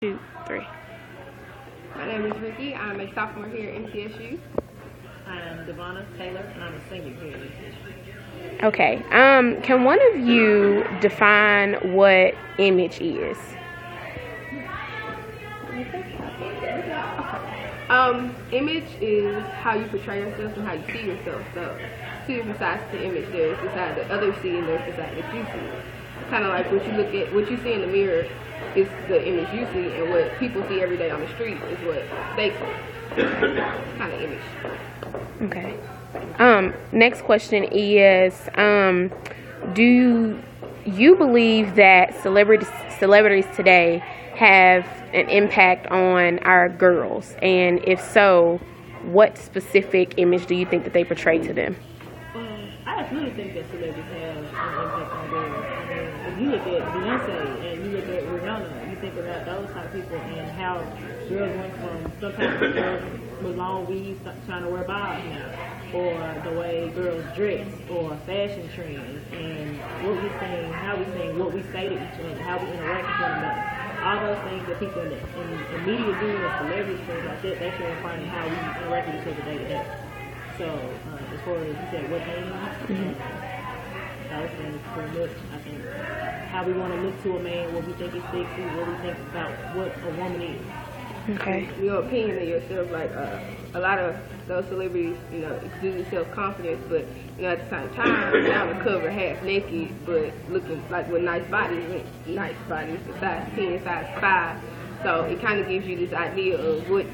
2, 3. My name is Ricky. I'm a sophomore here at MTSU. I'm Devonna Taylor, and I'm a senior here at MTSU. Okay. Can one of you define what image is? Image is how you portray yourself and how you see yourself. So, two different sides to the image. There's the side that others see, and there's the side that you see. Kind of like what you see in the mirror is the image you see, and what people see every day on the street is what they see. Kind of image. Okay. Next question is, do you believe that celebrities today have an impact on our girls? And if so, what specific image do you think that they portray to them? I absolutely think that celebrities have an impact on girls. I mean, if you look at Beyonce and you look at Rihanna, you think about those type of people and how girls went from sometimes girls with long weaves trying to wear bobs now, or the way girls dress, or fashion trends, and what we sing, how we sing, what we say to each other, how we interact with one another. All those things that people in the media do, and celebrities, things like that, that's very important in how we interact with each other day to day. So, as far as you said, what things, those things pretty much, I think, how we want to look to a man, what we think is sexy, what we think about what a woman is. Okay. Your opinion of yourself, like a lot of those celebrities, exude self-confidence, but at the same time, they're on the cover half naked, but looking like with nice bodies, size 10, size 5. So it kind of gives you this idea of what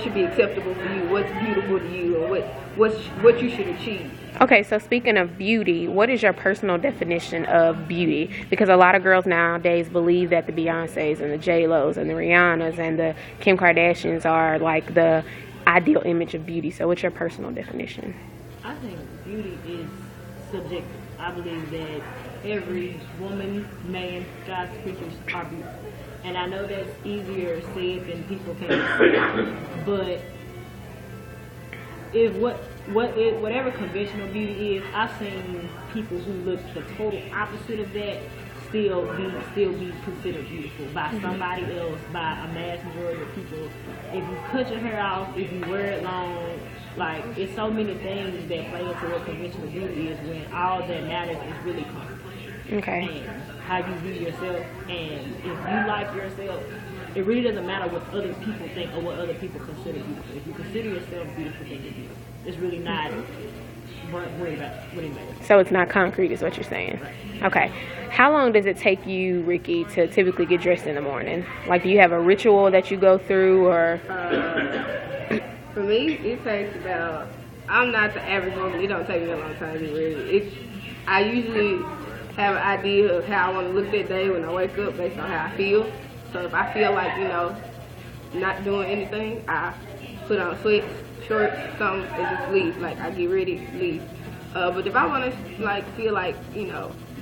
should be acceptable for you, what's beautiful to you, and what you should achieve. Okay, so speaking of beauty, what is your personal definition of beauty? Because a lot of girls nowadays believe that the Beyoncés and the J-Los and the Rihannas and the Kim Kardashians are like the ideal image of beauty. So what's your personal definition? I think beauty is subjective. I believe that every woman, man, God's creatures are beautiful. And I know that's easier said than people can say, but if whatever conventional beauty is, I've seen people who look the total opposite of that still be considered beautiful by somebody else, by a mass majority of people. If you cut your hair off, if you wear it long, like it's so many things that play into what conventional beauty is, when all that matters is really comfort. Okay. And how you view yourself, and if you like yourself, it really doesn't matter what other people think or what other people consider beautiful. If you consider yourself beautiful, then you're beautiful. It's really not worried about what it matters. So it's not concrete is what you're saying. Right. Okay. How long does it take you, Ricky, to typically get dressed in the morning? Like, do you have a ritual that you go through, or? For me, it takes about, I'm not the average woman, it don't take me a long time to get ready. I usually have an idea of how I want to look that day when I wake up based on how I feel. So if I feel like, not doing anything, I put on sweats, shorts, something, and just leave. Like, I get ready, leave. But if I want to, feel like,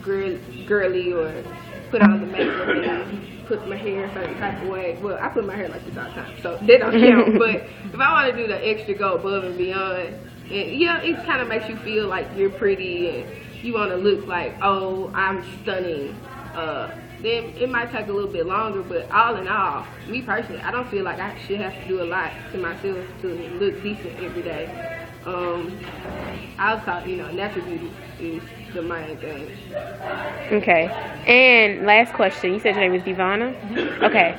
girly, or put on the makeup and put my hair a certain type of way, well, I put my hair like this all the time, so that don't count. But if I want to do the extra, go above and beyond, and it kind of makes you feel like you're pretty, and you want to look like, oh, I'm stunning, then it might take a little bit longer. But all in all, me personally, I don't feel like I should have to do a lot to myself to look decent every day. I was taught, natural beauty is the main thing. Okay. And last question, you said your name is Devonna? Mm-hmm. Okay.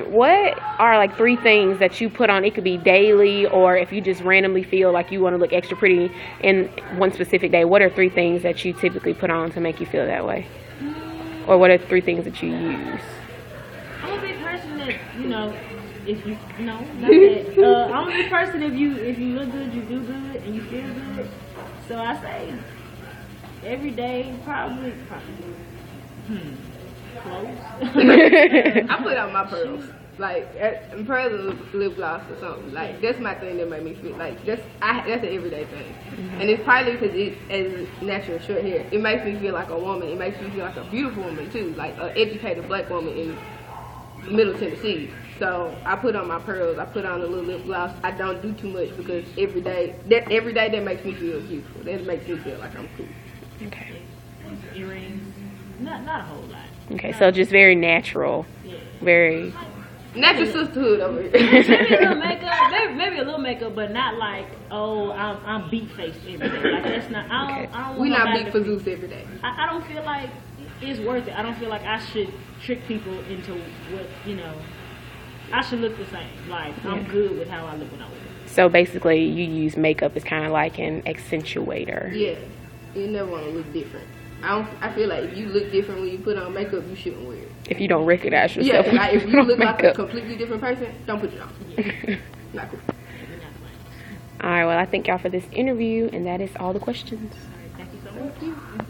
What are like 3 things that you put on? It could be daily, or if you just randomly feel like you want to look extra pretty in one specific day, what are 3 things that you typically put on to make you feel that way? Or what are 3 things that you use? I'm a big person that, if you, not that. I'm a big person, if you look good, you do good, and you feel good. So I say, every day, probably clothes. I put on my pearls. Like, pearls and lip gloss or something. Like, that's my thing that made me feel like, that's an everyday thing. Mm-hmm. And it's probably because as natural short hair, it makes me feel like a woman. It makes me feel like a beautiful woman too, like an educated black woman in Middle Tennessee. So I put on my pearls, I put on a little lip gloss. I don't do too much because every day that makes me feel beautiful. That makes me feel like I'm cool. Okay. Earrings, not a whole lot. Okay, so just very natural. Yeah. Very. Natural sisterhood over here. Maybe a little makeup, maybe a little makeup, but not like, oh, I'm beat faced every day. Like that's not. I don't want We not nobody big to for feel- Zeus every day. I don't feel like it's worth it. I don't feel like I should trick people into what I should look the same. Like I'm good with how I look when I look. So basically, you use makeup as kind of like an accentuator. Yeah, you never want to look different. I feel like if you look different when you put on makeup, you shouldn't wear it. If you don't recognize Yeah, yourself, like if when you put look on like a makeup. completely different person, don't put it on. Not cool. All right. Well, I thank y'all for this interview, and that is all the questions. All right, thank you so much.